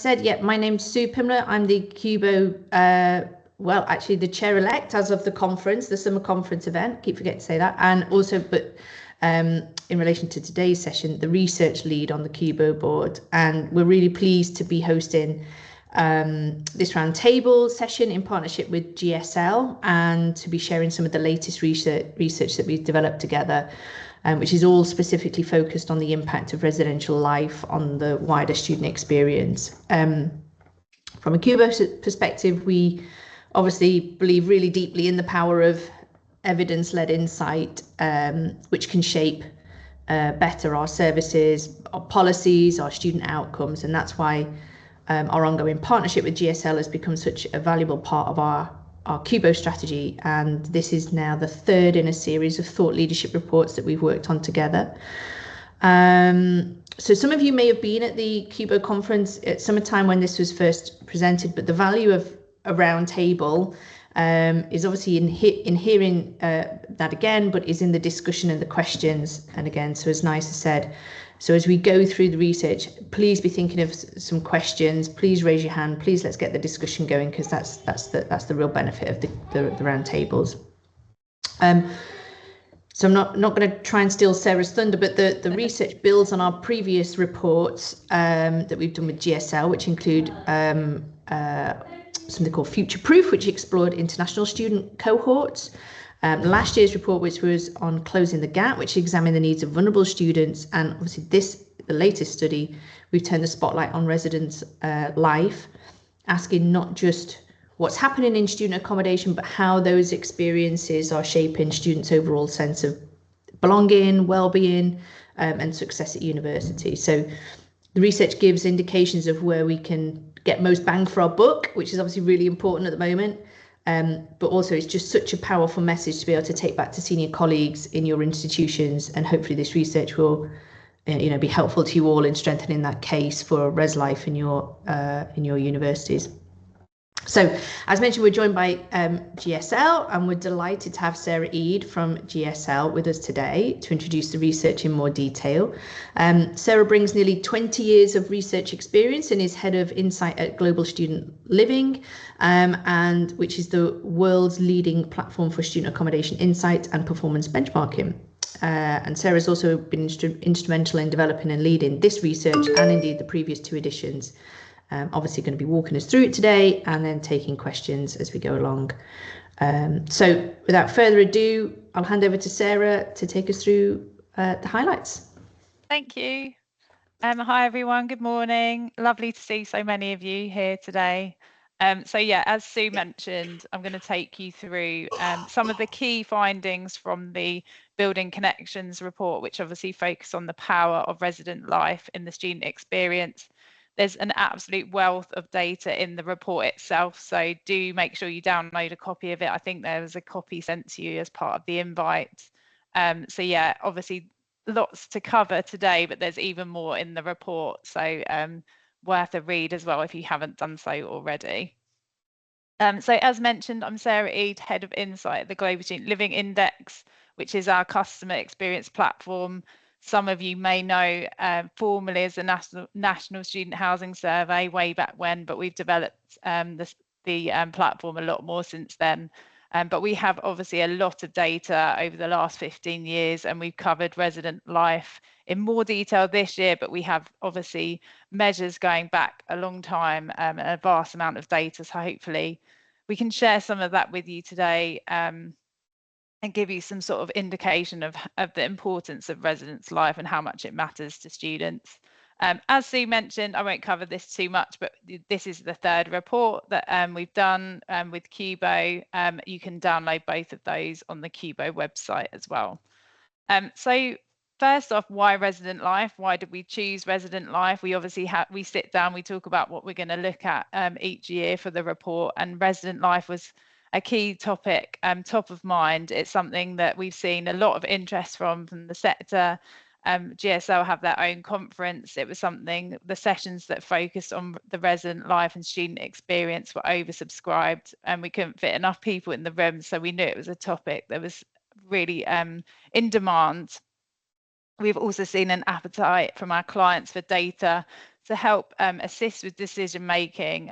said, yeah, my name's Sue Pimler. I'm the CUBO, well, actually the chair-elect as of the conference, the summer conference event. Keep forgetting to say that. And also, but in relation to today's session, the research lead on the CUBO board. And we're really pleased to be hosting this roundtable session in partnership with GSL and to be sharing some of the latest research that we've developed together, which is all specifically focused on the impact of residential life on the wider student experience. From a CUBO perspective, we obviously believe really deeply in the power of evidence-led insight, which can shape better our services, our policies, our student outcomes, and that's why our ongoing partnership with GSL has become such a valuable part of our CUBO strategy, and this is now the third in a series of thought leadership reports that we've worked on together. So some of you may have been at the CUBO conference at summertime when this was first presented, but the value of a round table is obviously in hearing that again, but is in the discussion and the questions. And again, so as Nisa said, so as we go through the research, please be thinking of some questions. Please raise your hand. Please let's get the discussion going, because that's the real benefit of the round tables. So I'm not going to try and steal Sarah's thunder, but the research builds on our previous reports that we've done with GSL, which include something called Future Proof, which explored international student cohorts. Last year's report, which was on Closing the Gap, which examined the needs of vulnerable students, and obviously the latest study, we've turned the spotlight on residents' life, asking not just what's happening in student accommodation, but how those experiences are shaping students' overall sense of belonging, well-being, and success at university. So the research gives indications of where we can get most bang for our buck, which is obviously really important at the moment. But also it's just such a powerful message to be able to take back to senior colleagues in your institutions, and hopefully this research will be helpful to you all in strengthening that case for res life in your universities. So as mentioned, we're joined by GSL, and we're delighted to have Sarah Eade from GSL with us today to introduce the research in more detail. Sarah brings nearly 20 years of research experience and is head of insight at Global Student Living, and which is the world's leading platform for student accommodation insight and performance benchmarking. And Sarah's also been instrumental in developing and leading this research and indeed the previous two editions. Obviously going to be walking us through it today and then taking questions as we go along. So without further ado, I'll hand over to Sarah to take us through the highlights. Thank you. Hi everyone, good morning. Lovely to see so many of you here today. So yeah, as Sue mentioned, I'm going to take you through some of the key findings from the Building Connections report, which obviously focus on the power of resident life in the student experience. There's an absolute wealth of data in the report itself, so do make sure you download a copy of it. I think there was a copy sent to you as part of the invite. So yeah, obviously lots to cover today, but there's even more in the report, so worth a read as well if you haven't done so already. So as mentioned, I'm Sarah Eade, Head of Insight at the Global Student Living Index, which is our customer experience platform. Some of you may know formerly as the National Student Housing Survey way back when, but we've developed the platform a lot more since then. But we have obviously a lot of data over the last 15 years, and we've covered resident life in more detail this year, but we have obviously measures going back a long time and a vast amount of data. So hopefully we can share some of that with you today and give you some sort of indication of the importance of residents' life and how much it matters to students. As Sue mentioned, I won't cover this too much, but this is the third report that we've done with CUBO. You can download both of those on the CUBO website as well. So first off, why resident life? Why did we choose resident life? We obviously we sit down, we talk about what we're going to look at each year for the report, and resident life was a key topic, top of mind. It's something that we've seen a lot of interest from the sector. GSL have their own conference. It was something, the sessions that focused on the resident life and student experience were oversubscribed, and we couldn't fit enough people in the room, so we knew it was a topic that was really in demand. We've also seen an appetite from our clients for data. to help assist with decision making,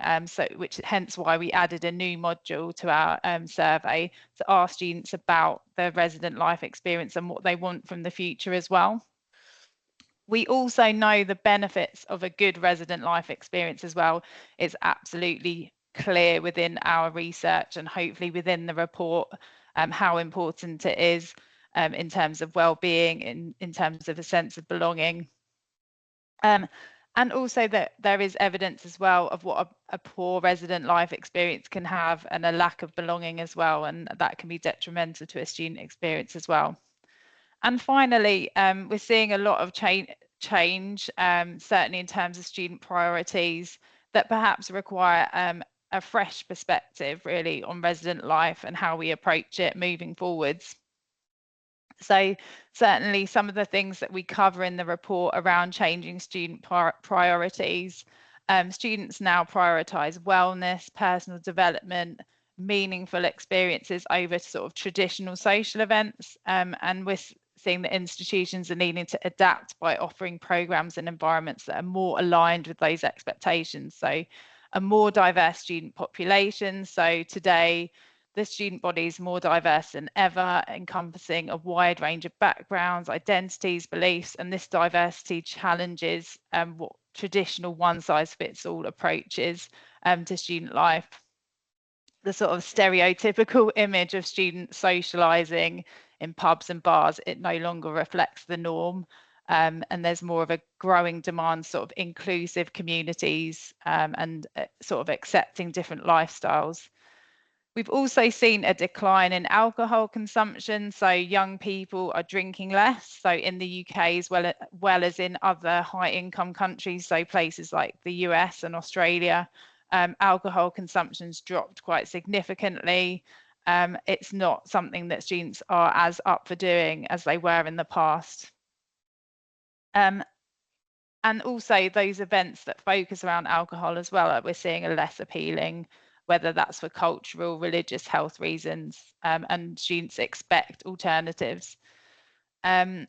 which hence why we added a new module to our survey to ask students about their resident life experience and what they want from the future as well. We also know the benefits of a good resident life experience as well. It's absolutely clear within our research and hopefully within the report how important it is in terms of well-being, in terms of a sense of belonging. And also that there is evidence as well of what a poor resident life experience can have, and a lack of belonging as well, and that can be detrimental to a student experience as well. And finally, we're seeing a lot of change, certainly in terms of student priorities, that perhaps require a fresh perspective really on resident life and how we approach it moving forwards. So certainly some of the things that we cover in the report around changing student priorities, students now prioritise wellness, personal development, meaningful experiences over sort of traditional social events, and we're seeing that institutions are needing to adapt by offering programs and environments that are more aligned with those expectations. So a more diverse student population. So today, the student body is more diverse than ever, encompassing a wide range of backgrounds, identities, beliefs, and this diversity challenges what traditional one-size-fits-all approaches to student life. The sort of stereotypical image of students socialising in pubs and bars, it no longer reflects the norm. And there's more of a growing demand, sort of inclusive communities and sort of accepting different lifestyles. We've also seen a decline in alcohol consumption, so young people are drinking less. So in the UK as well as in other high-income countries, so places like the US and Australia, alcohol consumption's dropped quite significantly. It's not something that students are as up for doing as they were in the past. And also those events that focus around alcohol as well, we're seeing are less appealing, whether that's for cultural, religious, health reasons, and students expect alternatives. The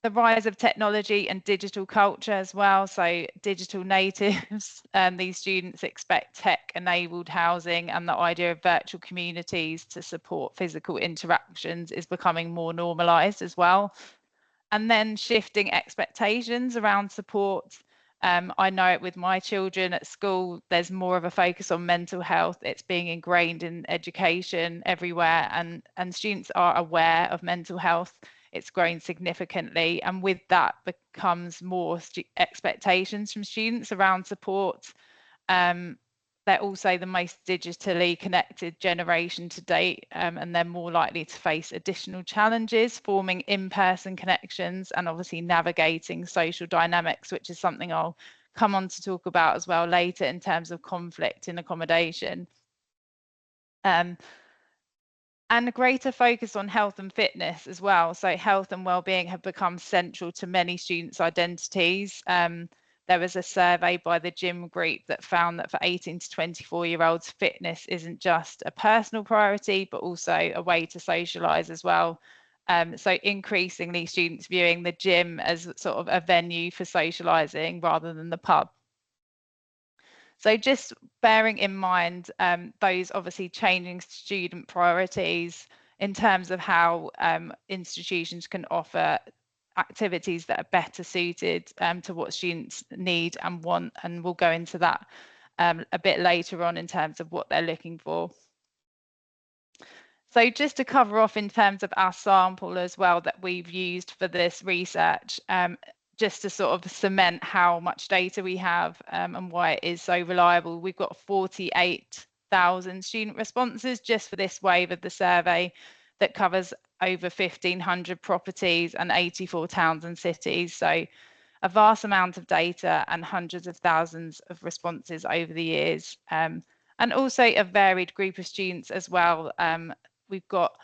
rise of technology and digital culture as well, so digital natives, these students expect tech-enabled housing, and the idea of virtual communities to support physical interactions is becoming more normalised as well. And then shifting expectations around support. I know it with my children at school, there's more of a focus on mental health. It's being ingrained in education everywhere, and students are aware of mental health. It's grown significantly, and with that becomes more expectations from students around support. They're also the most digitally connected generation to date, and they're more likely to face additional challenges forming in-person connections and obviously navigating social dynamics, which is something I'll come on to talk about as well later in terms of conflict in accommodation. And a greater focus on health and fitness as well. So health and well-being have become central to many students' identities. There was a survey by the Gym Group that found that for 18 to 24-year-olds, fitness isn't just a personal priority, but also a way to socialise as well. So increasingly, students viewing the gym as sort of a venue for socialising rather than the pub. So just bearing in mind those obviously changing student priorities in terms of how institutions can offer activities that are better suited to what students need and want, and we'll go into that a bit later on in terms of what they're looking for. So just to cover off in terms of our sample as well that we've used for this research, just to sort of cement how much data we have and why it is so reliable. We've got 48,000 student responses just for this wave of the survey that covers over 1,500 properties and 84 towns and cities. So a vast amount of data and hundreds of thousands of responses over the years. And also a varied group of students as well. We've got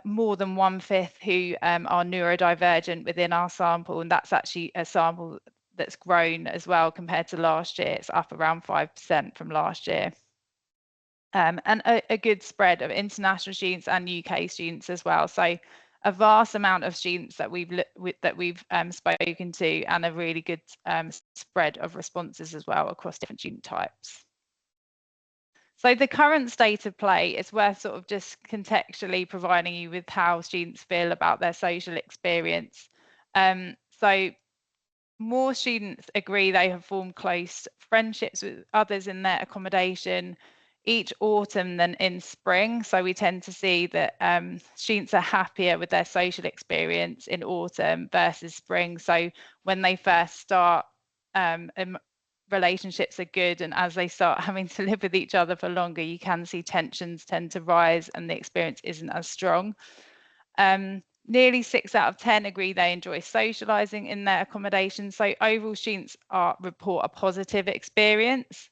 more than 1/5 who are neurodivergent within our sample, and that's actually a sample that's grown as well compared to last year. It's up around 5% from last year. And a good spread of international students and UK students as well. So a vast amount of students that we've spoken to, and a really good spread of responses as well across different student types. So the current state of play is worth sort of just contextually providing you with how students feel about their social experience. So more students agree they have formed close friendships with others in their accommodation each autumn than in spring. So we tend to see that students are happier with their social experience in autumn versus spring. So when they first start, relationships are good, and as they start having to live with each other for longer, you can see tensions tend to rise and the experience isn't as strong. Nearly 6 out of 10 agree they enjoy socialising in their accommodation. So overall, students report a positive experience.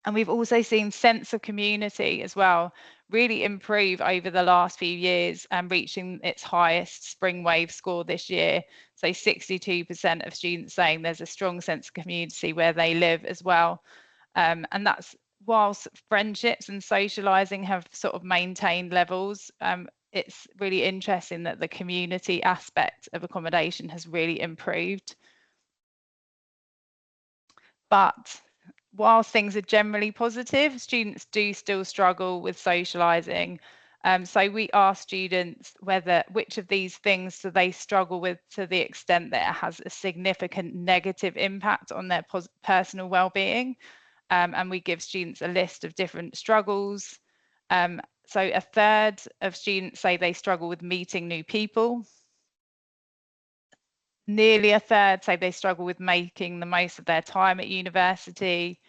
And we've also seen sense of community as well really improve over the last few years, and reaching its highest spring wave score this year. So 62% of students saying there's a strong sense of community where they live as well. And that's whilst friendships and socialising have sort of maintained levels. It's really interesting that the community aspect of accommodation has really improved. But whilst things are generally positive, students do still struggle with socialising. So we ask students which of these things do they struggle with to the extent that it has a significant negative impact on their personal well-being. And we give students a list of different struggles. So a third of students say they struggle with meeting new people. Nearly a third say they struggle with making the most of their time at university.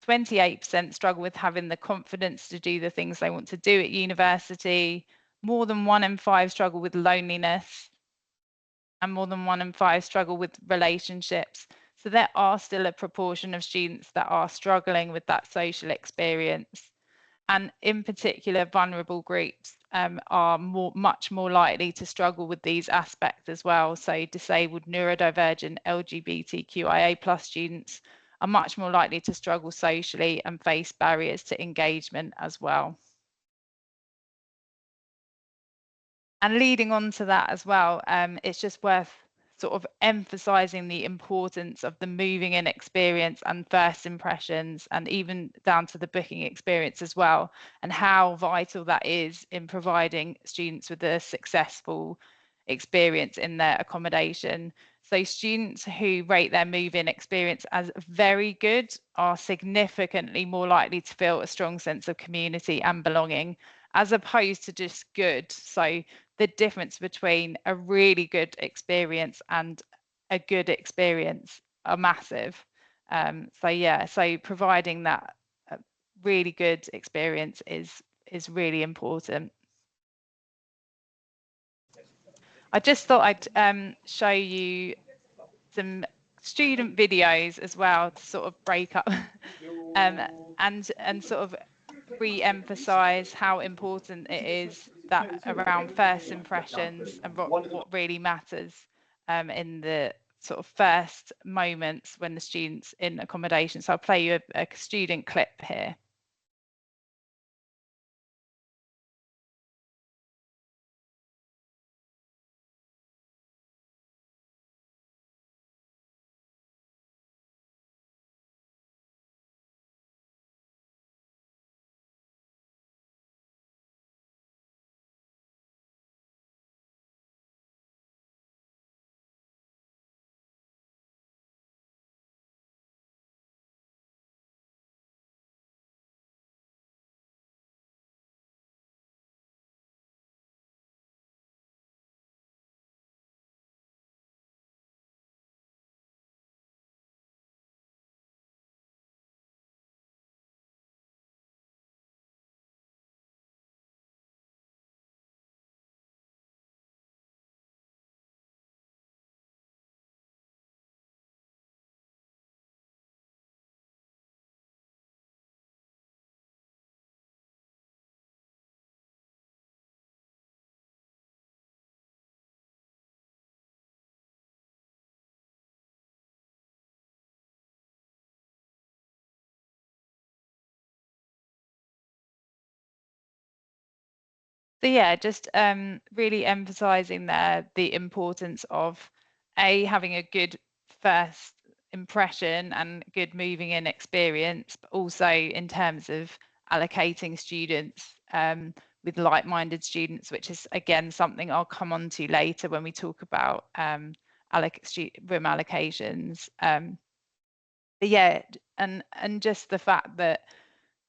28% struggle with having the confidence to do the things they want to do at university. More than 1 in 5 struggle with loneliness. And more than 1 in 5 struggle with relationships. So there are still a proportion of students that are struggling with that social experience. And in particular, vulnerable groups are much more likely to struggle with these aspects as well. So disabled, neurodivergent, LGBTQIA+ students are much more likely to struggle socially and face barriers to engagement as well. And leading on to that as well, it's just worth sort of emphasizing the importance of the moving in experience and first impressions, and even down to the booking experience as well, and how vital that is in providing students with a successful experience in their accommodation. So students who rate their move-in experience as very good are significantly more likely to feel a strong sense of community and belonging, as opposed to just good. So the difference between a really good experience and a good experience are massive. So providing that really good experience is really important. I just thought I'd show you some student videos as well to sort of break up and sort of re-emphasize how important it is that around first impressions and what really matters in the sort of first moments when the student's in accommodation. So I'll play you a student clip here. So yeah, just really emphasising there the importance of having a good first impression and good moving in experience, but also in terms of allocating students with like-minded students, which is again something I'll come on to later when we talk about room allocations. But yeah, and just the fact that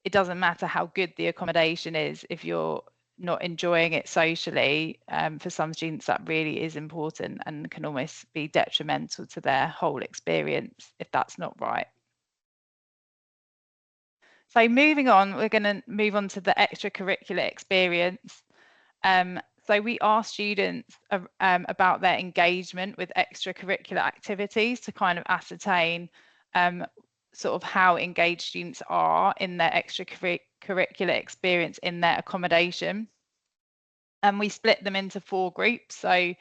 it doesn't matter how good the accommodation is if you're not enjoying it socially. For some students that really is important and can almost be detrimental to their whole experience if that's not right. So moving on, we're going to move on to the extracurricular experience. So we ask students about their engagement with extracurricular activities to kind of ascertain sort of how engaged students are in their extracurricular experience in their accommodation. And we split them into 4 groups. So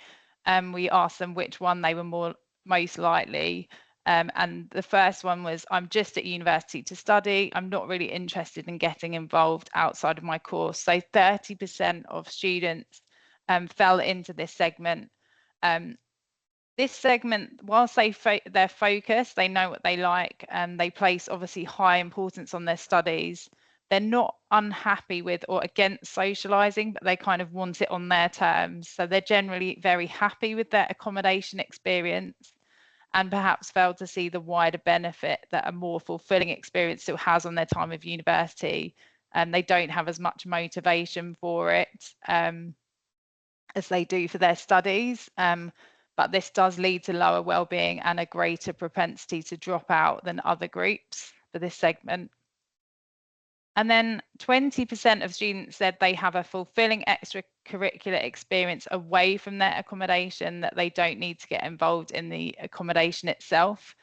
we asked them which one they were most likely. And the first one was, I'm just at university to study. I'm not really interested in getting involved outside of my course. So 30% of students fell into this segment. This segment, whilst they're focused, they know what they like, and they place obviously high importance on their studies. They're not unhappy with or against socialising, but they kind of want it on their terms. So they're generally very happy with their accommodation experience and perhaps fail to see the wider benefit that a more fulfilling experience still has on their time of university. And they don't have as much motivation for it as they do for their studies. But this does lead to lower well-being and a greater propensity to drop out than other groups for this segment. And then 20% of students said they have a fulfilling extracurricular experience away from their accommodation, that they don't need to get involved in the accommodation itself.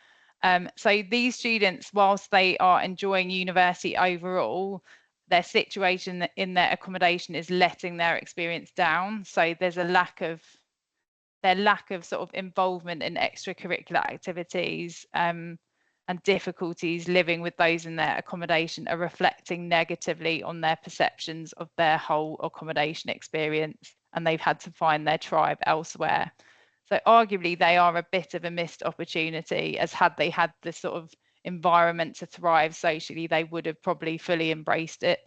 So these students, whilst they are enjoying university overall, their situation in their accommodation is letting their experience down. So there's a lack of sort of involvement in extracurricular activities and difficulties living with those in their accommodation are reflecting negatively on their perceptions of their whole accommodation experience, and they've had to find their tribe elsewhere. So arguably they are a bit of a missed opportunity, as had they had this sort of environment to thrive socially, they would have probably fully embraced it.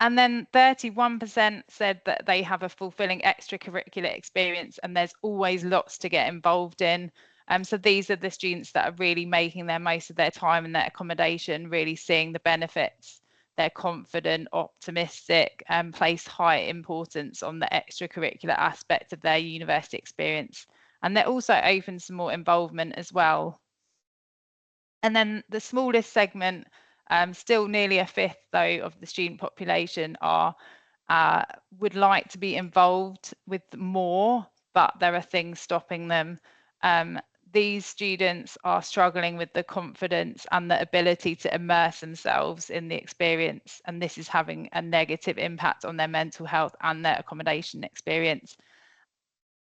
And then 31% said that they have a fulfilling extracurricular experience and there's always lots to get involved in. So these are the students that are really making their most of their time in their accommodation, really seeing the benefits. They're confident, optimistic, and place high importance on the extracurricular aspect of their university experience. And they're also open to more involvement as well. And then the smallest segment, still nearly a fifth though of the student population would like to be involved with more, but there are things stopping them. These students are struggling with the confidence and the ability to immerse themselves in the experience, and this is having a negative impact on their mental health and their accommodation experience.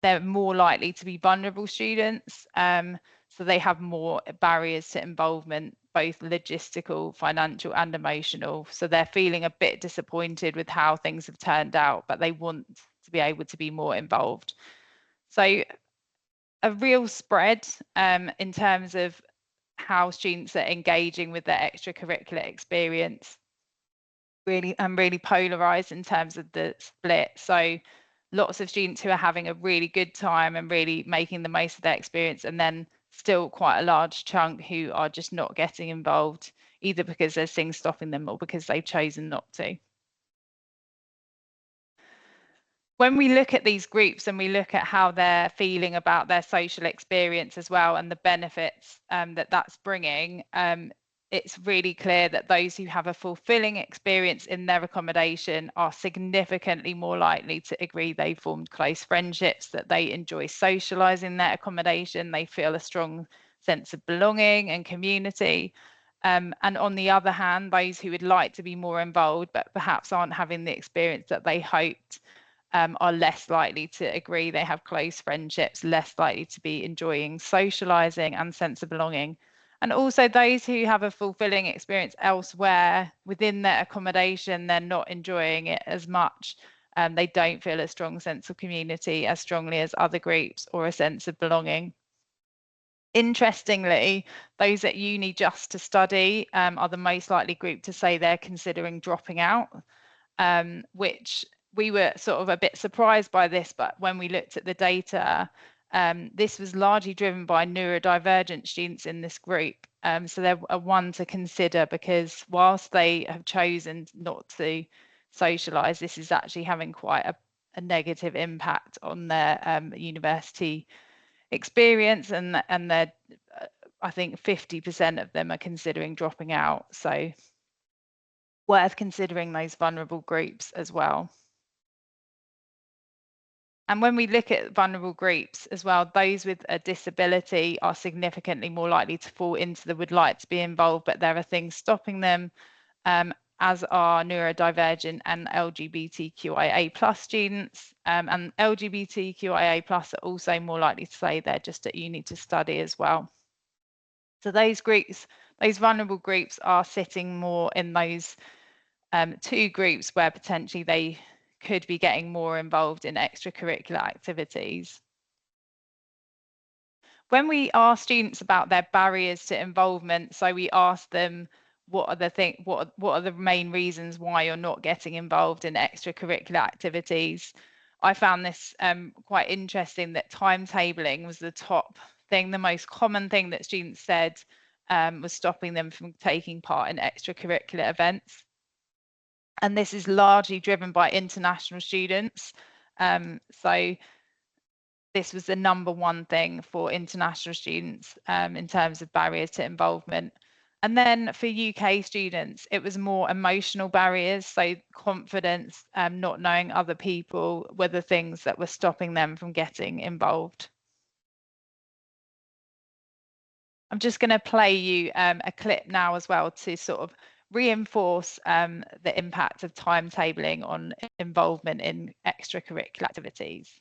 They're more likely to be vulnerable students, so they have more barriers to involvement, both logistical, financial, and emotional. So they're feeling a bit disappointed with how things have turned out, but they want to be able to be more involved. So a real spread in terms of how students are engaging with their extracurricular experience. Really polarized in terms of the split. So lots of students who are having a really good time and really making the most of their experience, and then still quite a large chunk who are just not getting involved, either because there's things stopping them or because they've chosen not to. When we look at these groups and we look at how they're feeling about their social experience as well and the benefits that that's bringing, it's really clear that those who have a fulfilling experience in their accommodation are significantly more likely to agree they've formed close friendships, that they enjoy socialising their accommodation, they feel a strong sense of belonging and community. And on the other hand, those who would like to be more involved but perhaps aren't having the experience that they hoped are less likely to agree they have close friendships, less likely to be enjoying socialising and sense of belonging. And also those who have a fulfilling experience elsewhere within their accommodation, they're not enjoying it as much. They don't feel a strong sense of community as strongly as other groups, or a sense of belonging. Interestingly, those at uni just to study are the most likely group to say they're considering dropping out, which we were sort of a bit surprised by this, but when we looked at the data, this was largely driven by neurodivergent students in this group. So they're one to consider, because whilst they have chosen not to socialise, this is actually having quite a negative impact on their university experience, and they're I think 50% of them are considering dropping out. So worth considering those vulnerable groups as well. And when we look at vulnerable groups as well, those with a disability are significantly more likely to fall into the would like to be involved, but there are things stopping them, as are neurodivergent and LGBTQIA+ students. And LGBTQIA+ are also more likely to say they're just at uni to study as well. So those groups, those vulnerable groups, are sitting more in those two groups where potentially they could be getting more involved in extracurricular activities. When we ask students about their barriers to involvement, so we ask them what are the main reasons why you're not getting involved in extracurricular activities. I found this quite interesting, that timetabling was the top thing, the most common thing that students said was stopping them from taking part in extracurricular events. And this is largely driven by international students. So this was the #1 thing for international students in terms of barriers to involvement. And then for UK students, it was more emotional barriers. So confidence, not knowing other people, were the things that were stopping them from getting involved. I'm just going to play you a clip now as well to sort of reinforce the impact of timetabling on involvement in extracurricular activities.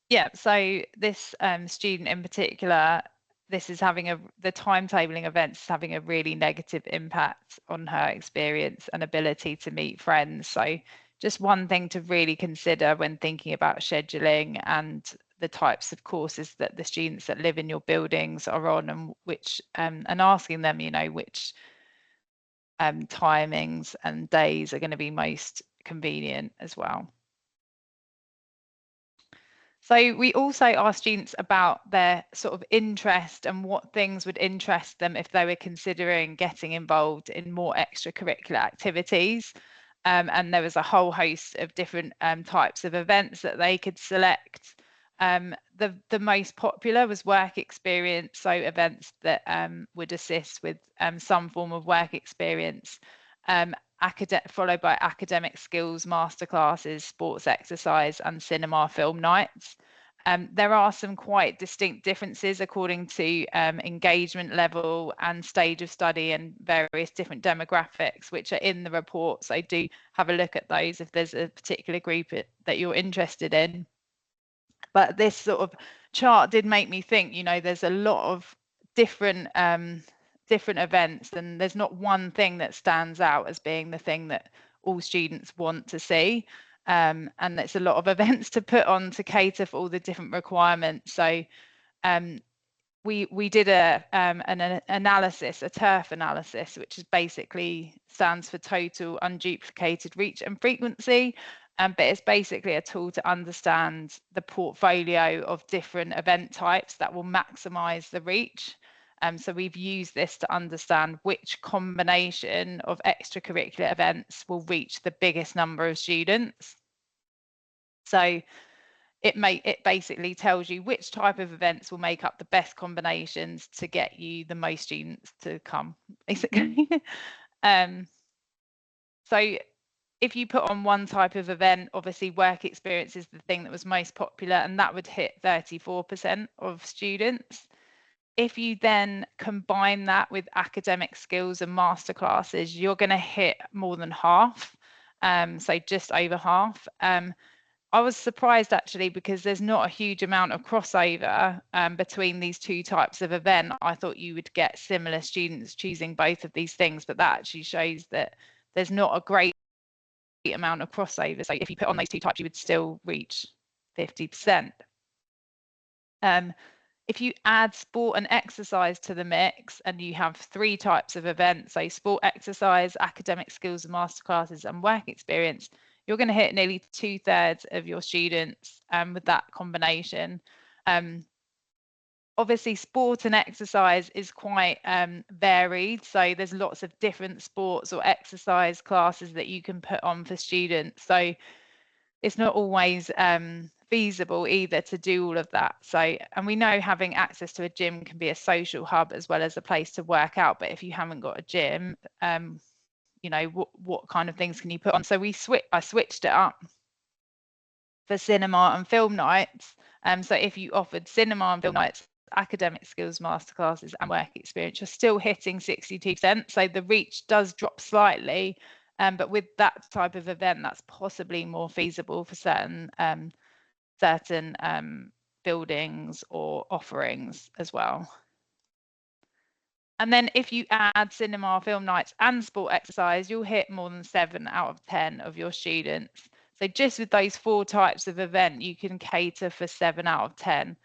Yeah, so this student in particular, this is having the timetabling events is having a really negative impact on her experience and ability to meet friends. So just one thing to really consider when thinking about scheduling and the types of courses that the students that live in your buildings are on, and which and asking them, you know, which timings and days are going to be most convenient as well. So we also ask students about their sort of interest and what things would interest them if they were considering getting involved in more extracurricular activities. And there was a whole host of different types of events that they could select. The most popular was work experience, so events that would assist with some form of work experience. Followed by academic skills masterclasses, sports exercise, and cinema film nights. There are some quite distinct differences according to engagement level and stage of study and various different demographics, which are in the report. So do have a look at those if there's a particular group that you're interested in. But this sort of chart did make me think, you know, there's a lot of different events, and there's not one thing that stands out as being the thing that all students want to see. And it's a lot of events to put on to cater for all the different requirements. So we did an analysis, a TURF analysis, which is basically stands for total unduplicated reach and frequency. But it's basically a tool to understand the portfolio of different event types that will maximize the reach. So we've used this to understand which combination of extracurricular events will reach the biggest number of students. So it basically tells you which type of events will make up the best combinations to get you the most students to come, basically. So if you put on one type of event, obviously work experience is the thing that was most popular, and that would hit 34% of students. If you then combine that with academic skills and masterclasses, you're going to hit more than half, so just over half. I was surprised actually, because there's not a huge amount of crossover between these two types of event. I thought you would get similar students choosing both of these things, but that actually shows that there's not a great amount of crossover. So if you put on those two types, you would still reach 50%. If you add sport and exercise to the mix, and you have three types of events, so sport, exercise, academic skills and masterclasses, and work experience, you're going to hit nearly 2/3 of your students with that combination. Obviously, sport and exercise is quite varied, so there's lots of different sports or exercise classes that you can put on for students. So it's not always feasible either to do all of that. So, and we know having access to a gym can be a social hub as well as a place to work out. But if you haven't got a gym, you know, what kind of things can you put on? So I switched it up for cinema and film nights. So if you offered cinema and film nights, academic skills masterclasses and work experience, you're still hitting 62%. So the reach does drop slightly, but with that type of event, that's possibly more feasible for certain buildings or offerings as well. And then if you add cinema, film nights and sport exercise, you'll hit more than 7 out of 10 of your students. So just with those 4 types of event, you can cater for 7 out of 10.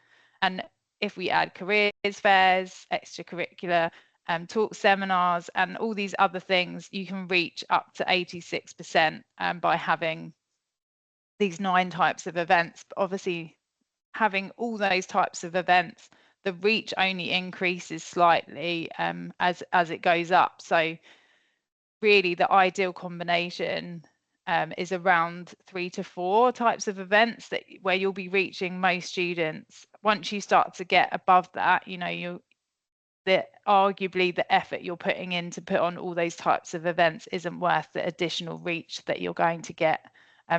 And if we add careers fairs, extracurricular, talk seminars, and all these other things, you can reach up to 86% by having these 9 types of events. But obviously, having all those types of events, the reach only increases slightly as it goes up. So really the ideal combination is around 3 to 4 types of events where you'll be reaching most students. Once you start to get above that, you know, arguably the effort you're putting in to put on all those types of events isn't worth the additional reach that you're going to get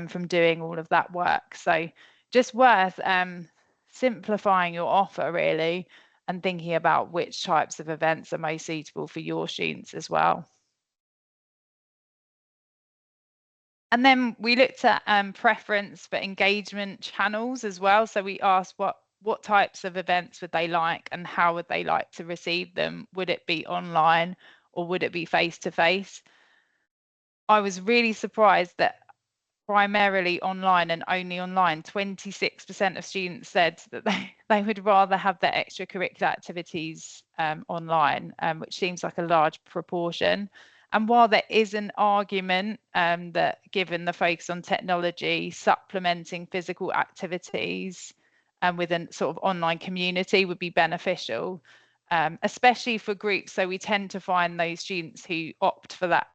from doing all of that work. So just worth simplifying your offer really, and thinking about which types of events are most suitable for your students as well. And then we looked at preference for engagement channels as well. So we asked what types of events would they like and how would they like to receive them? Would it be online or would it be face-to-face? I was really surprised that primarily online and only online, 26% of students said that they would rather have their extracurricular activities online, which seems like a large proportion. And while there is an argument that given the focus on technology, supplementing physical activities with a sort of online community would be beneficial, especially for groups. So we tend to find those students who opt for that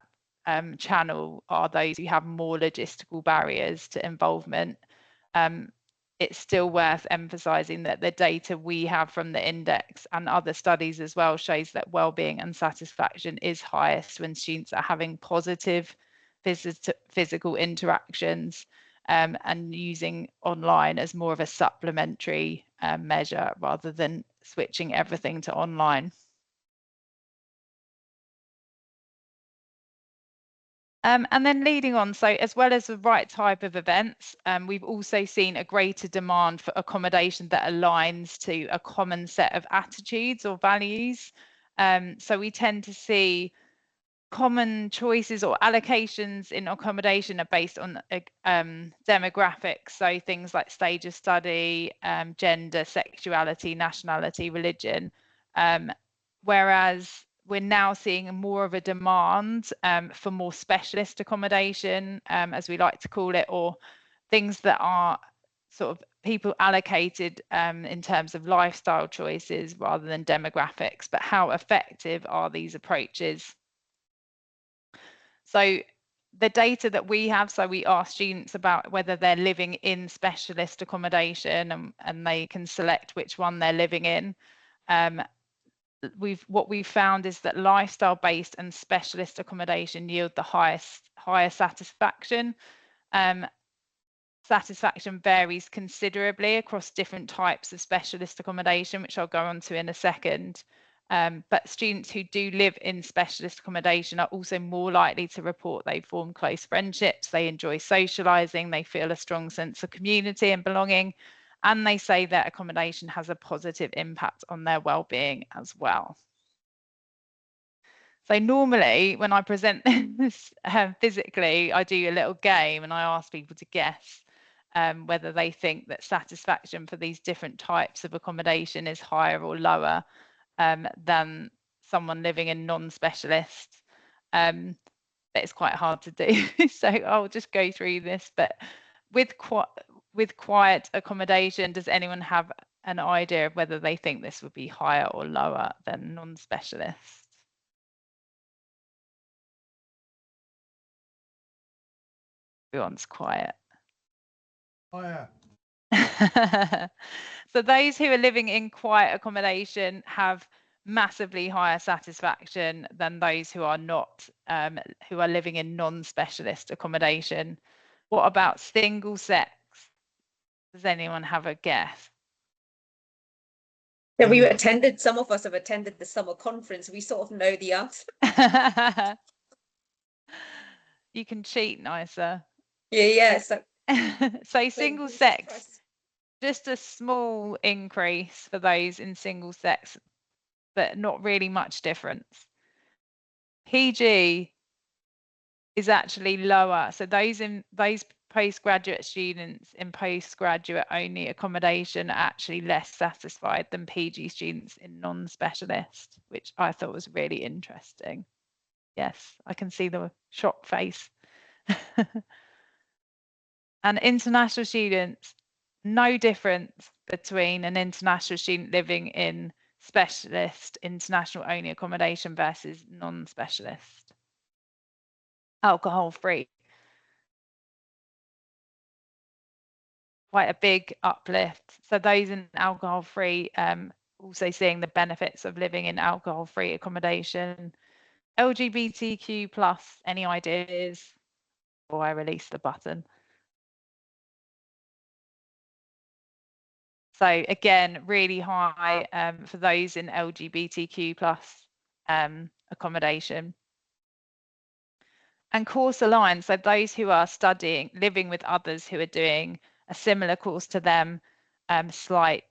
channel are those who have more logistical barriers to involvement. It's still worth emphasising that the data we have from the index and other studies as well shows that well-being and satisfaction is highest when students are having positive physical interactions and using online as more of a supplementary measure rather than switching everything to online. And then leading on, so as well as the right type of events, we've also seen a greater demand for accommodation that aligns to a common set of attitudes or values. So we tend to see common choices or allocations in accommodation are based on demographics, so things like stage of study, gender, sexuality, nationality, religion, whereas we're now seeing more of a demand for more specialist accommodation, as we like to call it, or things that are sort of people allocated in terms of lifestyle choices rather than demographics. But how effective are these approaches? So the data that we have, so we ask students about whether they're living in specialist accommodation, and they can select which one they're living in. What we've found is that lifestyle-based and specialist accommodation yield the higher satisfaction. Satisfaction varies considerably across different types of specialist accommodation, which I'll go on to in a second. But students who do live in specialist accommodation are also more likely to report they form close friendships, they enjoy socialising, they feel a strong sense of community and belonging, and they say that accommodation has a positive impact on their well-being as well. So normally when I present this physically, I do a little game and I ask people to guess whether they think that satisfaction for these different types of accommodation is higher or lower than someone living in non-specialist. But it's quite hard to do. So I'll just go through this. But with quiet accommodation, does anyone have an idea of whether they think this would be higher or lower than non-specialist? Everyone's quiet. Higher. So those who are living in quiet accommodation have massively higher satisfaction than those who are not, who are living in non-specialist accommodation. What about single sex? Does anyone have a guess? Yeah, some of us have attended the summer conference. We sort of know the answer. You can cheat nicer. Yeah. So single sex, just a small increase for those in single sex, but not really much difference. PG is actually lower. So those postgraduate students in postgraduate only accommodation are actually less satisfied than PG students in non-specialist, which I thought was really interesting. Yes, I can see the shocked face. And international students, no difference between an international student living in specialist international only accommodation versus non-specialist. Alcohol free. Quite a big uplift. So those in alcohol free, also seeing the benefits of living in alcohol free accommodation. LGBTQ plus, any ideas? Before I release the button. So again, really high for those in LGBTQ plus accommodation. And course aligned, so those who are studying, living with others who are doing a similar course to them, slight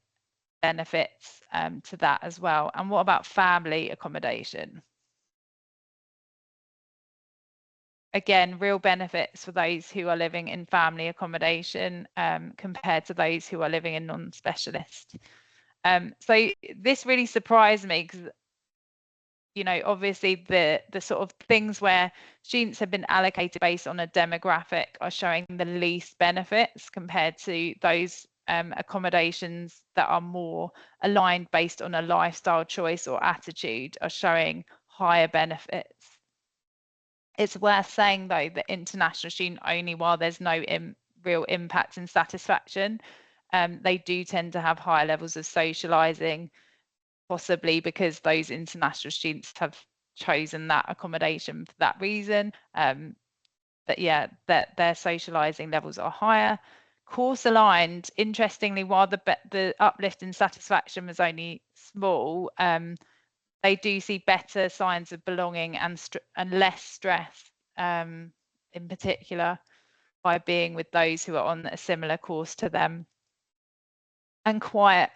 benefits to that as well. And what about family accommodation? Again, real benefits for those who are living in family accommodation compared to those who are living in non-specialist. So this really surprised me because, you know, obviously the sort of things where students have been allocated based on a demographic are showing the least benefits compared to those accommodations that are more aligned based on a lifestyle choice or attitude are showing higher benefits. It's worth saying, though, that international student only, while there's no real impact in satisfaction, they do tend to have higher levels of socialising, possibly because those international students have chosen that accommodation for that reason. But yeah, their socialising levels are higher. Course aligned, interestingly, while the uplift in satisfaction was only small, they do see better signs of belonging and less stress in particular by being with those who are on a similar course to them. And quiet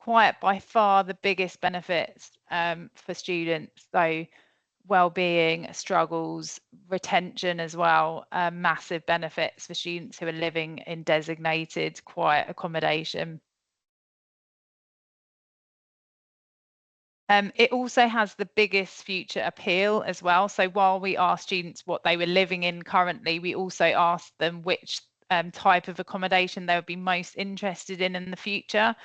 by far the biggest benefits for students, though well-being, struggles, retention as well, massive benefits for students who are living in designated quiet accommodation. It also has the biggest future appeal as well. So while we asked students what they were living in currently, we also asked them which type of accommodation they would be most interested in the future.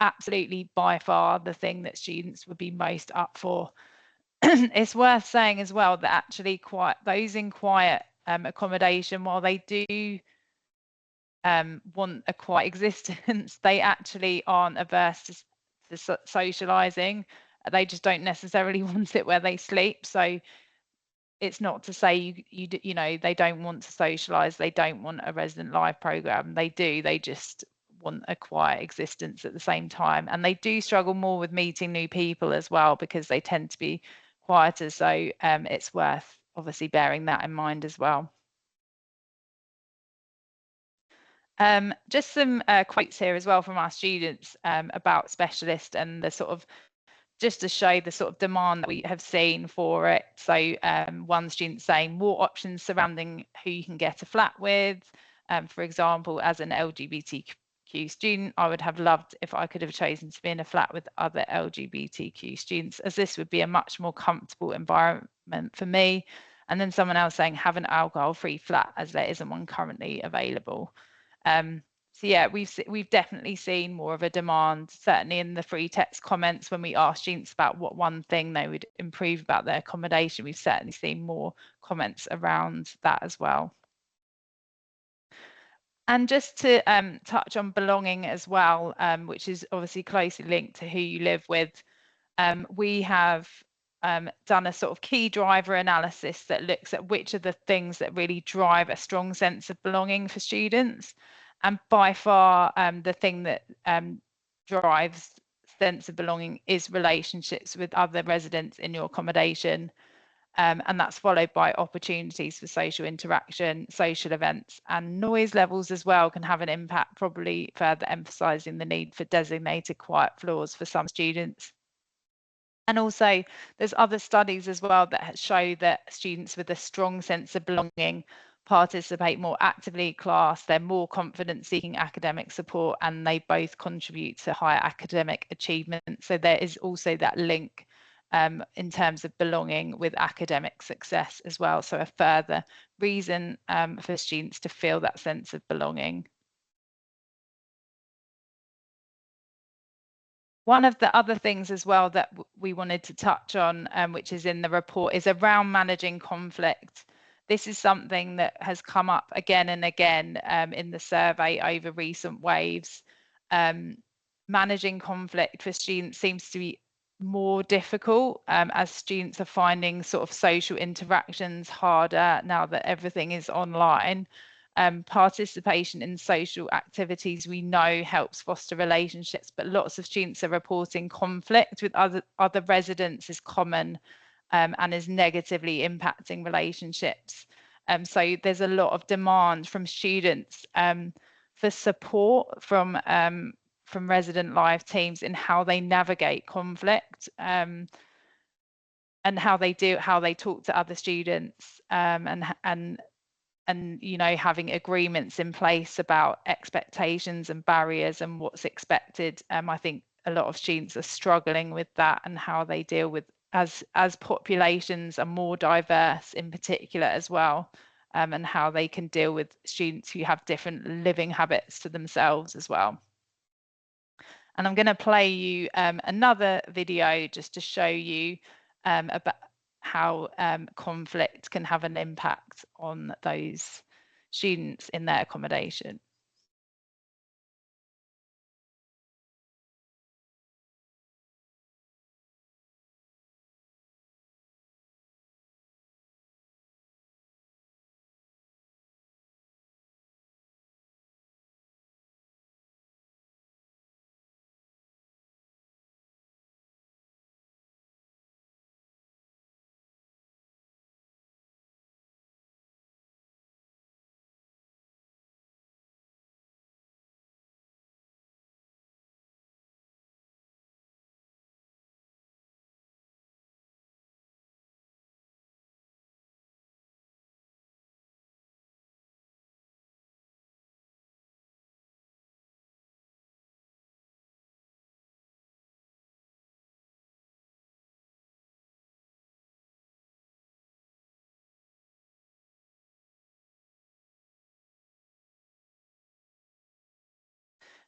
Absolutely by far the thing that students would be most up for. It's worth saying as well that actually those in quiet accommodation, while they do want a quiet existence, they actually aren't averse to socializing. They just don't necessarily want it where they sleep. So it's not to say you know they don't want to socialize, they don't want a resident live program. They do, they just want a quiet existence at the same time, and they do struggle more with meeting new people as well because they tend to be quieter. So it's worth obviously bearing that in mind as well. Just some quotes here as well from our students about specialist and the sort of, just to show the sort of demand that we have seen for it. So one student saying more options surrounding who you can get a flat with. For example, as an LGBTQ student, I would have loved if I could have chosen to be in a flat with other LGBTQ students, as this would be a much more comfortable environment for me. And then someone else saying have an alcohol-free flat as there isn't one currently available. So yeah, we've definitely seen more of a demand, certainly in the free text comments when we asked students about what one thing they would improve about their accommodation. We've certainly seen more comments around that as well. And just to touch on belonging as well, which is obviously closely linked to who you live with, we have done a sort of key driver analysis that looks at which are the things that really drive a strong sense of belonging for students. And by far, the thing that drives sense of belonging is relationships with other residents in your accommodation. And that's followed by opportunities for social interaction, social events, and noise levels as well can have an impact, probably further emphasising the need for designated quiet floors for some students. And also, there's other studies as well that show that students with a strong sense of belonging participate more actively in class, they're more confident seeking academic support, and they both contribute to higher academic achievement. So there is also that link in terms of belonging with academic success as well. So a further reason for students to feel that sense of belonging. One of the other things as well that we wanted to touch on, which is in the report, is around managing conflict. This is something that has come up again and again in the survey over recent waves. Managing conflict for students seems to be more difficult as students are finding sort of social interactions harder now that everything is online. Participation in social activities we know helps foster relationships, but lots of students are reporting conflict with other residents is common and is negatively impacting relationships. So there's a lot of demand from students for support from resident live teams in how they navigate conflict and how they talk to other students and you know, having agreements in place about expectations and barriers and what's expected. I think a lot of students are struggling with that and how they deal with as populations are more diverse in particular as well, and how they can deal with students who have different living habits to themselves as well. And I'm going to play you another video just to show you about how conflict can have an impact on those students in their accommodation.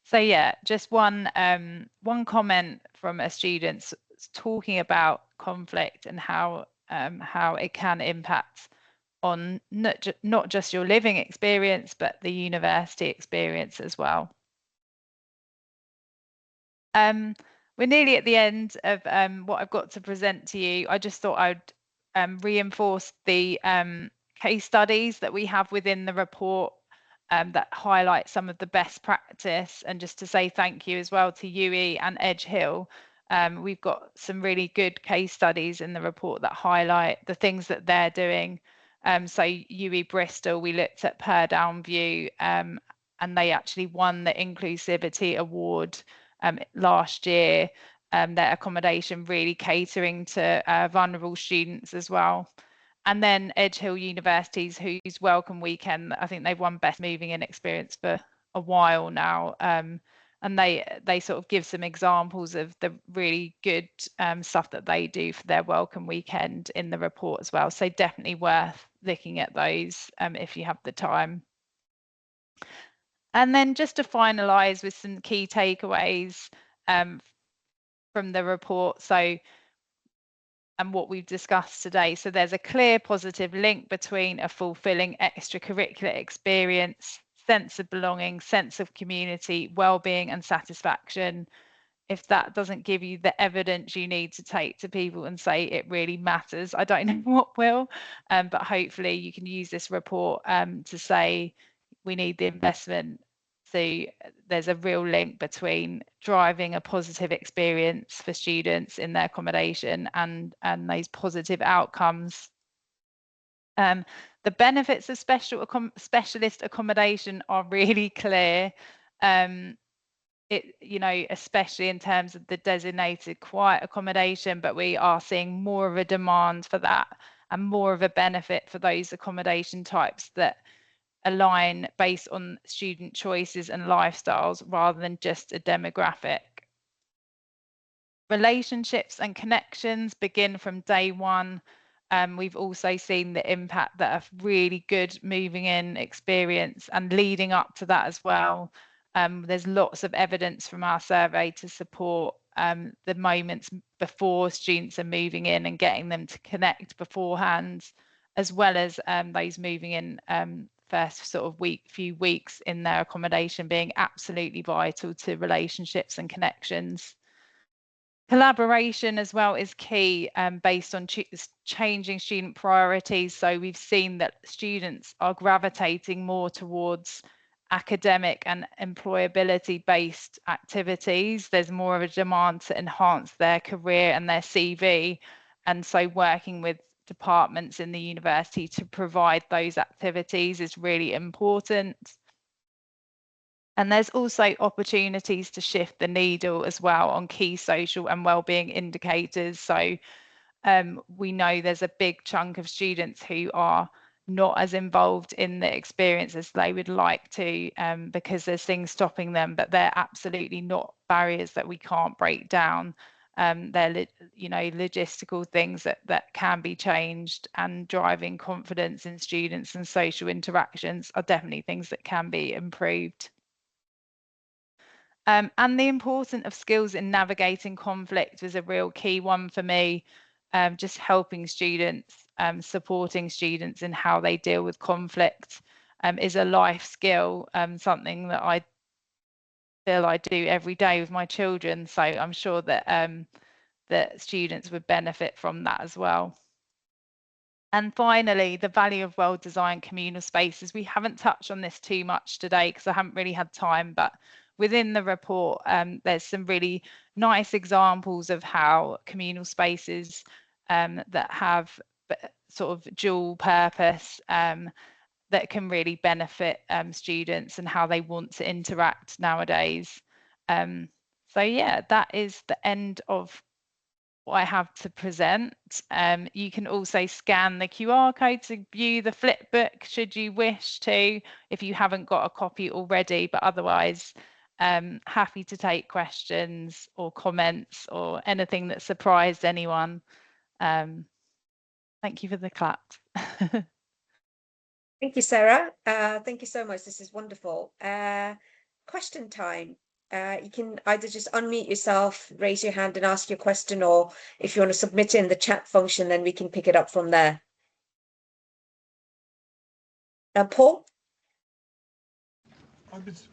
So yeah, just one comment from a student talking about conflict and how it can impact on not just your living experience, but the university experience as well. We're nearly at the end of what I've got to present to you. I just thought I'd reinforce the case studies that we have within the report that highlight some of the best practice, and just to say thank you as well to UE and Edge Hill. We've got some really good case studies in the report that highlight the things that they're doing. So UE Bristol, we looked at Purdown View, and they actually won the Inclusivity Award last year. Their accommodation really catering to vulnerable students as well. And then Edge Hill University's whose Welcome Weekend, I think they've won Best Moving In Experience for a while now. And they sort of give some examples of the really good stuff that they do for their Welcome Weekend in the report as well. So definitely worth looking at those if you have the time. And then just to finalise with some key takeaways from the report. So, and what we've discussed today. So there's a clear positive link between a fulfilling extracurricular experience, sense of belonging, sense of community, well-being and satisfaction. If that doesn't give you the evidence you need to take to people and say it really matters, I don't know what will, but hopefully you can use this report to say we need the investment. So there's a real link between driving a positive experience for students in their accommodation and those positive outcomes. The benefits of specialist accommodation are really clear. Especially in terms of the designated quiet accommodation, but we are seeing more of a demand for that and more of a benefit for those accommodation types that align based on student choices and lifestyles rather than just a demographic. Relationships and connections begin from day one. We've also seen the impact that a really good moving in experience and leading up to that as well. There's lots of evidence from our survey to support the moments before students are moving in and getting them to connect beforehand, as well as those moving in first sort of few weeks in their accommodation being absolutely vital to relationships and connections. Collaboration as well is key based on changing student priorities. So we've seen that students are gravitating more towards academic and employability based activities. There's more of a demand to enhance their career and their CV. And so working with departments in the university to provide those activities is really important. And there's also opportunities to shift the needle as well on key social and wellbeing indicators. So we know there's a big chunk of students who are not as involved in the experience as they would like to because there's things stopping them, but they're absolutely not barriers that we can't break down. They're logistical things that can be changed, and driving confidence in students and social interactions are definitely things that can be improved. And the importance of skills in navigating conflict was a real key one for me, just helping students, supporting students in how they deal with conflict is a life skill, something that I feel I do every day with my children. So I'm sure that, that students would benefit from that as well. And finally, the value of well-designed communal spaces. We haven't touched on this too much today because I haven't really had time, but within the report, there's some really nice examples of how communal spaces that have sort of dual purpose that can really benefit students and how they want to interact nowadays. So yeah, that is the end of what I have to present. You can also scan the QR code to view the flip book should you wish to, if you haven't got a copy already, but otherwise happy to take questions or comments or anything that surprised anyone. Thank you for the clap. Thank you, Sarah. Thank you so much. This is wonderful. Question time. You can either just unmute yourself, raise your hand and ask your question, or if you want to submit it in the chat function, then we can pick it up from there. Paul? I was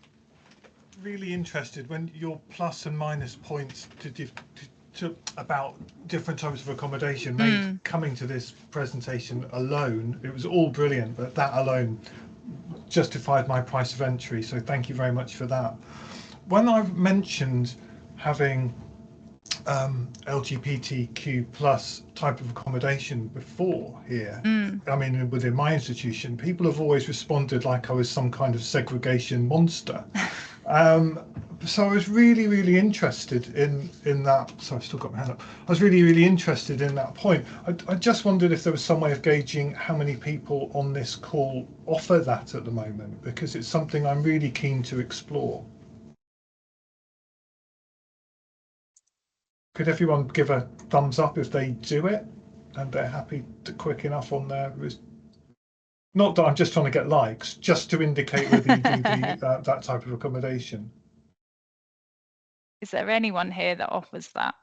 really interested when your plus and minus points to about different types of accommodation made coming to this presentation alone. It was all brilliant, but that alone justified my price of entry. So thank you very much for that. When I've mentioned having LGBTQ plus type of accommodation before here, I mean within my institution, people have always responded like I was some kind of segregation monster. So I was really interested in that. So I've still got my hand up. I was really interested in that point. I just wondered if there was some way of gauging how many people on this call offer that at the moment, because it's something I'm really keen to explore. Could everyone give a thumbs up if they do it and they're happy to quick enough on their not that I'm just trying to get likes, just to indicate whether you do that type of accommodation. Is there anyone here that offers that?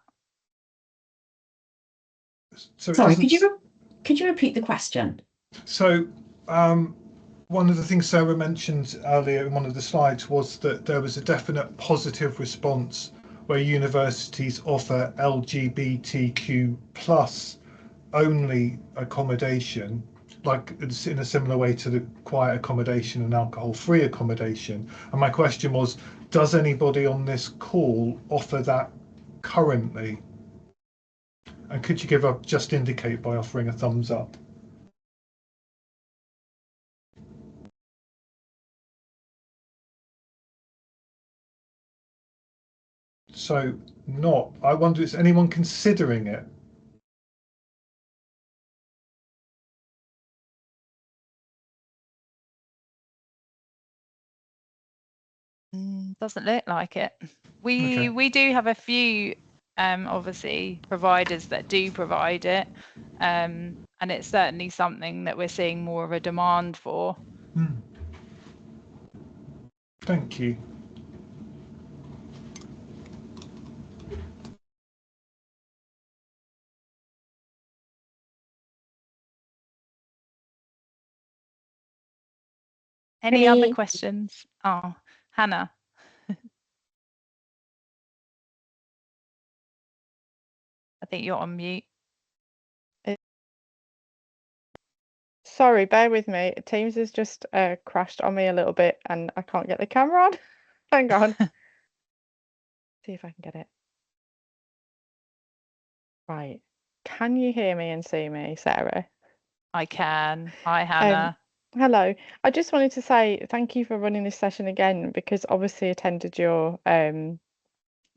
So sorry, could you repeat the question? So one of the things Sarah mentioned earlier in one of the slides was that there was a definite positive response where universities offer LGBTQ plus only accommodation, like in a similar way to the quiet accommodation and alcohol-free accommodation. And my question was, does anybody on this call offer that currently? And could you just indicate by offering a thumbs up? So not, I wonder, is anyone considering it? Doesn't look like it. We do have a few obviously providers that do provide it, and it's certainly something that we're seeing more of a demand for. Thank you. Any other questions? Oh, Hannah. I think you're on mute. Sorry, bear with me. Teams has just crashed on me a little bit and I can't get the camera on. Hang on. See if I can get it. Right. Can you hear me and see me, Sarah? I can. Hi, Hannah. Hello. I just wanted to say thank you for running this session again, because obviously attended your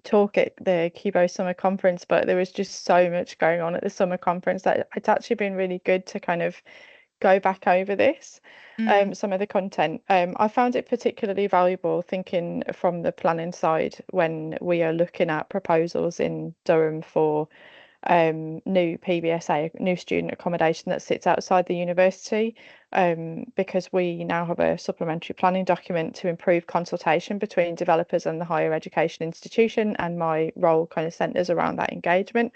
talk at the CUBO summer conference, but there was just so much going on at the summer conference that it's actually been really good to kind of go back over this, some of the content. I found it particularly valuable thinking from the planning side when we are looking at proposals in Durham for new PBSA, new student accommodation that sits outside the university, because we now have a supplementary planning document to improve consultation between developers and the higher education institution, and my role kind of centres around that engagement.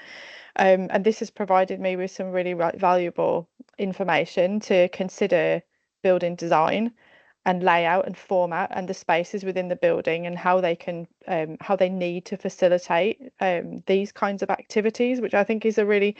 And this has provided me with some really valuable information to consider building design and layout and format and the spaces within the building and how they can how they need to facilitate these kinds of activities, which I think is a really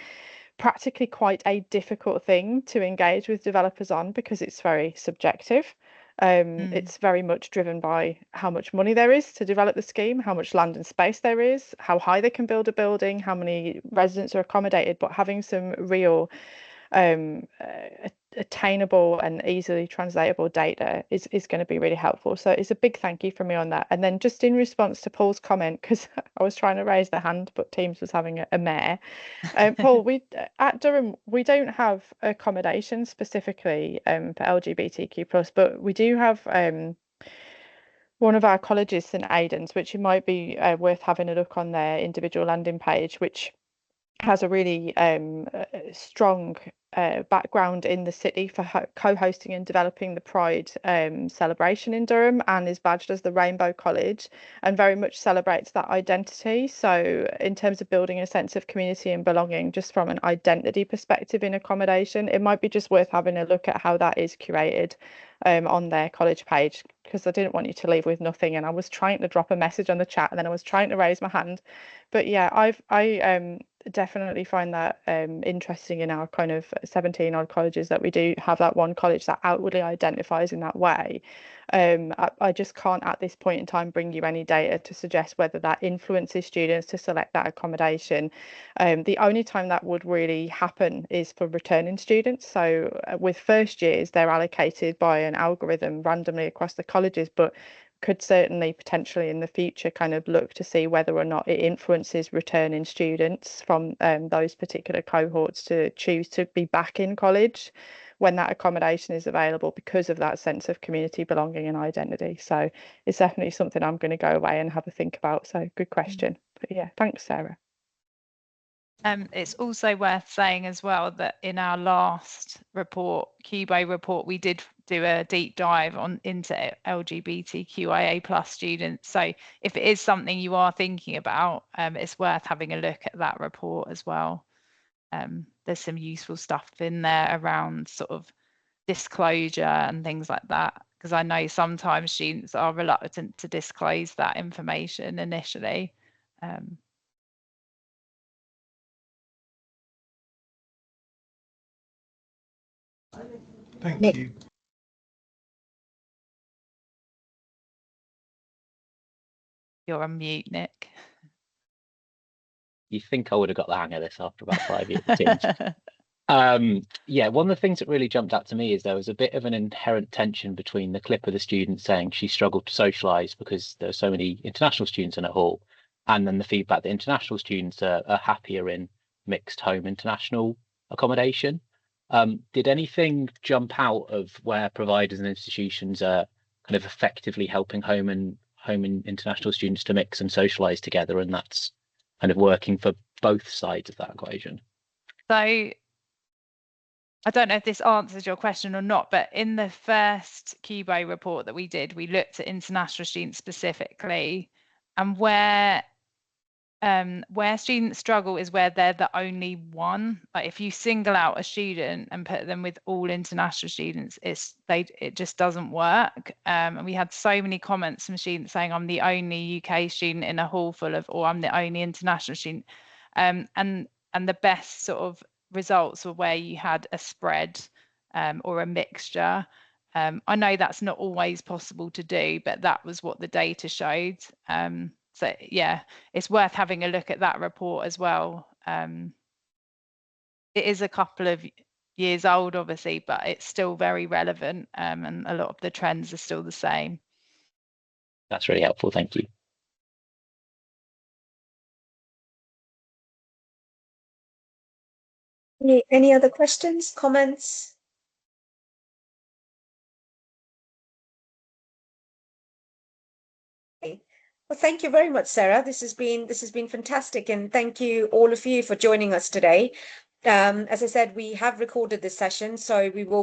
practically quite a difficult thing to engage with developers on, because it's very subjective. It's very much driven by how much money there is to develop the scheme, how much land and space there is, how high they can build a building, how many residents are accommodated, but having some real attainable and easily translatable data is going to be really helpful. So it's a big thank you from me on that. And then just in response to Paul's comment, because I was trying to raise the hand but Teams was having a mare, Paul, we at Durham we don't have accommodation specifically for LGBTQ plus, but we do have one of our colleges, St Aidan's, which it might be worth having a look on their individual landing page, which has a really strong background in the city for co-hosting and developing the Pride celebration in Durham, and is badged as the Rainbow College, and very much celebrates that identity. So in terms of building a sense of community and belonging, just from an identity perspective in accommodation, it might be just worth having a look at how that is curated on their college page, because I didn't want you to leave with nothing, and I was trying to drop a message on the chat and then I was trying to raise my hand. But yeah, I definitely find that interesting in our kind of 17 odd colleges that we do have that one college that outwardly identifies in that way. I just can't at this point in time bring you any data to suggest whether that influences students to select that accommodation. The only time that would really happen is for returning students. So with first years, they're allocated by an algorithm randomly across the colleges, but could certainly potentially in the future kind of look to see whether or not it influences returning students from those particular cohorts to choose to be back in college when that accommodation is available, because of that sense of community belonging and identity. So it's definitely something I'm going to go away and have a think about. So good question. But yeah, thanks, Sarah. It's also worth saying as well that in our last report, CUBO report, we did do a deep dive into LGBTQIA+ students. So if it is something you are thinking about, it's worth having a look at that report as well. There's some useful stuff in there around sort of disclosure and things like that, because I know sometimes students are reluctant to disclose that information initially. Thank Nick. you. You're on mute, Nick. You think I would have got the hang of this after about 5 years of teaching. Yeah, one of the things that really jumped out to me is there was a bit of an inherent tension between the clip of the student saying she struggled to socialise because there are so many international students in her hall, and then the feedback that international students are happier in mixed home international accommodation. Did anything jump out of where providers and institutions are kind of effectively helping home and international students to mix and socialise together, and that's kind of working for both sides of that equation? So I don't know if this answers your question or not, but in the first CUBO report that we did, we looked at international students specifically, and where students struggle is where they're the only one. Like if you single out a student and put them with all international students, it just doesn't work. And we had so many comments from students saying, I'm the only UK student in a hall full of, or I'm the only international student. And the best sort of results were where you had a spread or a mixture. I know that's not always possible to do, but that was what the data showed. So yeah, it's worth having a look at that report as well. It is a couple of years old, obviously, but it's still very relevant, and a lot of the trends are still the same. That's really helpful. Thank you. Any other questions, comments? Well, thank you very much, Sarah. This has been fantastic, and thank you all of you for joining us today. As I said, we have recorded this session, so we will be